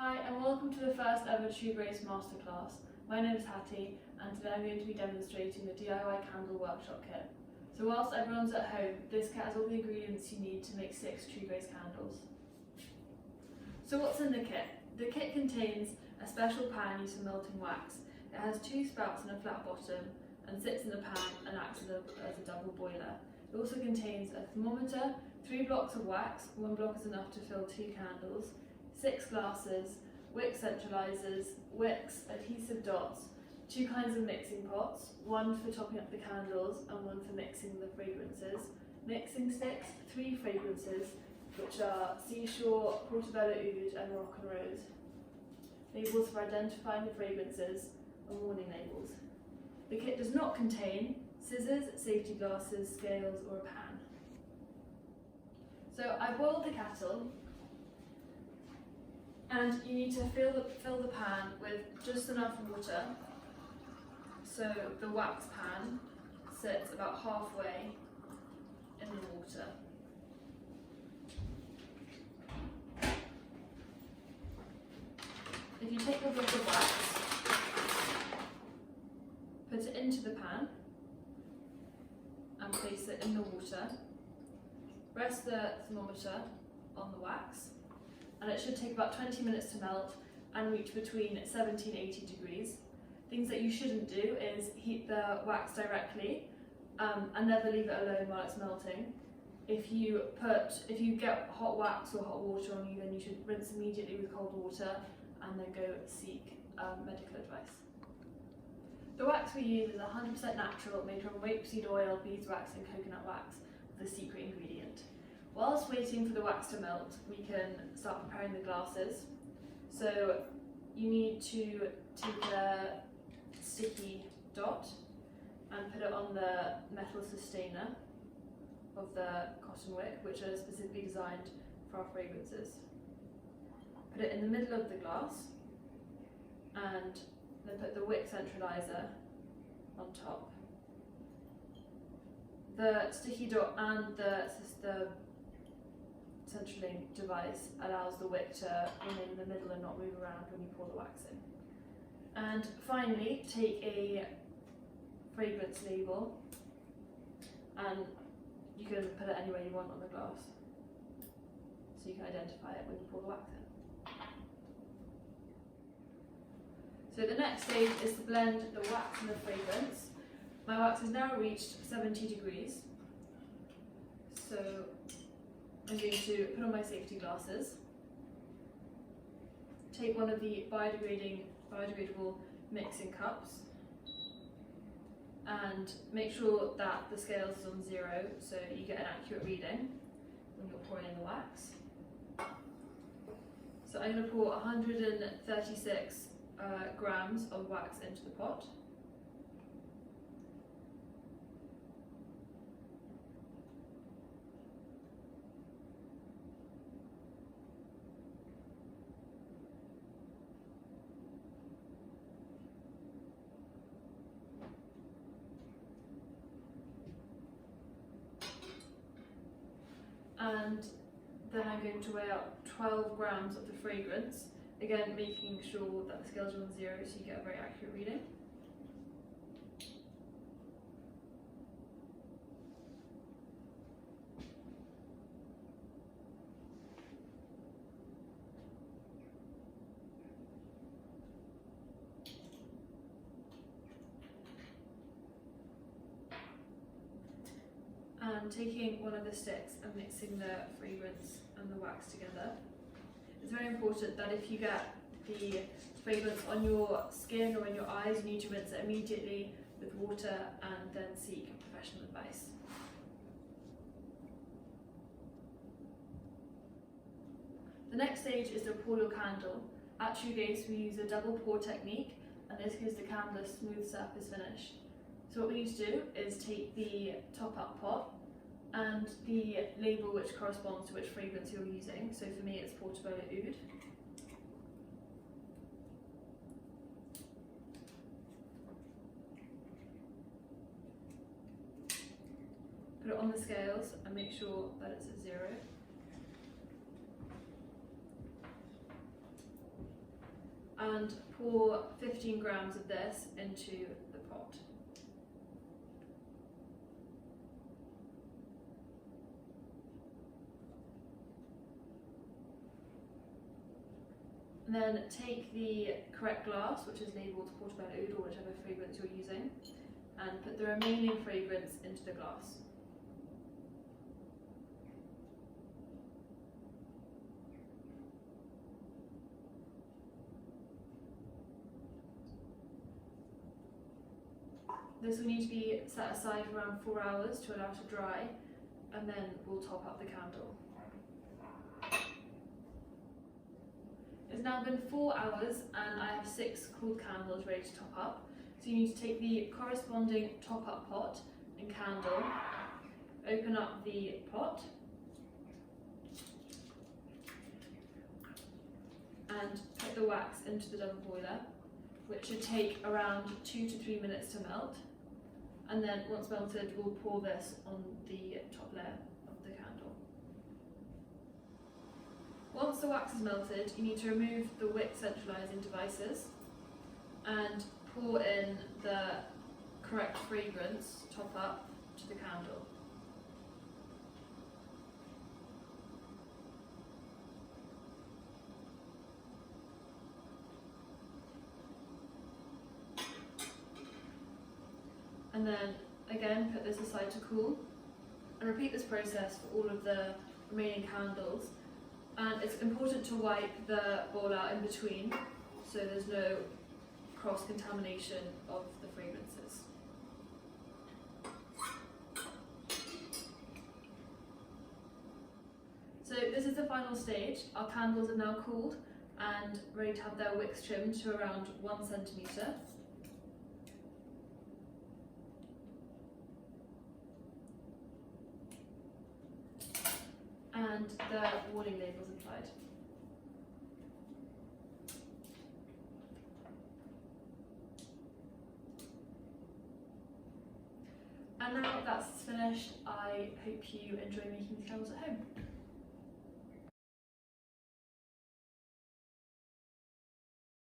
Hi and welcome to the first ever True Grace Masterclass. My name is Hattie and today I'm going to be demonstrating the DIY candle workshop kit. So whilst everyone's at home, this kit has all the ingredients you need to make 6 True Grace candles. So what's in the kit? The kit contains a special pan used for melting wax. It has 2 spouts and a flat bottom and sits in the pan and acts as a double boiler. It also contains a thermometer, 3 blocks of wax, 1 block is enough to fill 2 candles, 6 glasses, wick centralizers, wicks, adhesive dots, 2 kinds of mixing pots, 1 for topping up the candles and 1 for mixing the fragrances, mixing sticks, 3 fragrances, which are Seashore, Portobello Oud and Moroccan Rose, labels for identifying the fragrances and warning labels. The kit does not contain scissors, safety glasses, scales or a pan. So I boiled the kettle and you need to fill the pan with just enough water so the wax pan sits about halfway in the water. If you take a block of wax, put it into the pan and place it in the water, rest the thermometer on the wax, and it should take about 20 minutes to melt and reach between 70 and 80 degrees. Things that you shouldn't do is heat the wax directly and never leave it alone while it's melting. If you get hot wax or hot water on you, then you should rinse immediately with cold water and then go seek medical advice. The wax we use is 100% natural, made from rapeseed oil, beeswax and coconut wax, the secret ingredient. Whilst waiting for the wax to melt, we can start preparing the glasses. So you need to take a sticky dot and put it on the metal sustainer of the cotton wick, which are specifically designed for our fragrances. Put it in the middle of the glass and then put the wick centralizer on top. The sticky dot and the central link device allows the wick to remain in the middle and not move around when you pour the wax in. And finally, take a fragrance label and you can put it anywhere you want on the glass so you can identify it when you pour the wax in. So the next stage is to blend the wax and the fragrance. My wax has now reached 70 degrees. So I'm going to put on my safety glasses, take one of the biodegradable mixing cups and make sure that the scale is on 0 so you get an accurate reading when you're pouring in the wax. So I'm going to pour 136 grams of wax into the pot. And then I'm going to weigh out 12 grams of the fragrance, again making sure that the scales are on 0 so you get a very accurate reading. And taking one of the sticks and mixing the fragrance and the wax together. It's very important that if you get the fragrance on your skin or in your eyes, you need to rinse it immediately with water and then seek professional advice. The next stage is to pour your candle. At True Grace we use a double pour technique and this gives the candle a smooth surface finish. So what we need to do is take the top up pot and the label which corresponds to which fragrance you're using. So for me it's Portobello Oud. Put it on the scales and make sure that it's at 0. and pour 15 grams of this into the pot. And then take the correct glass, which is labelled portobello oud or whichever fragrance you're using, and put the remaining fragrance into the glass. This will need to be set aside for around 4 hours to allow to dry, and then we'll top up the candle. It's now been 4 hours and I have 6 cooled candles ready to top up. So you need to take the corresponding top up pot and candle, open up the pot, and put the wax into the double boiler, which should take around 2 to 3 minutes to melt. And then once melted, we'll pour this on the top layer of the candle. Once the wax is melted, you need to remove the wick centralising devices and pour in the correct fragrance top up to the candle. And then again put this aside to cool, and repeat this process for all of the remaining candles. And it's important to wipe the bowl out in between so there's no cross-contamination of the fragrances. So this is the final stage. Our candles are now cooled and ready to have their wicks trimmed to around 1 centimetre. And the warning labels applied. And now that's finished, I hope you enjoy making these candles at home.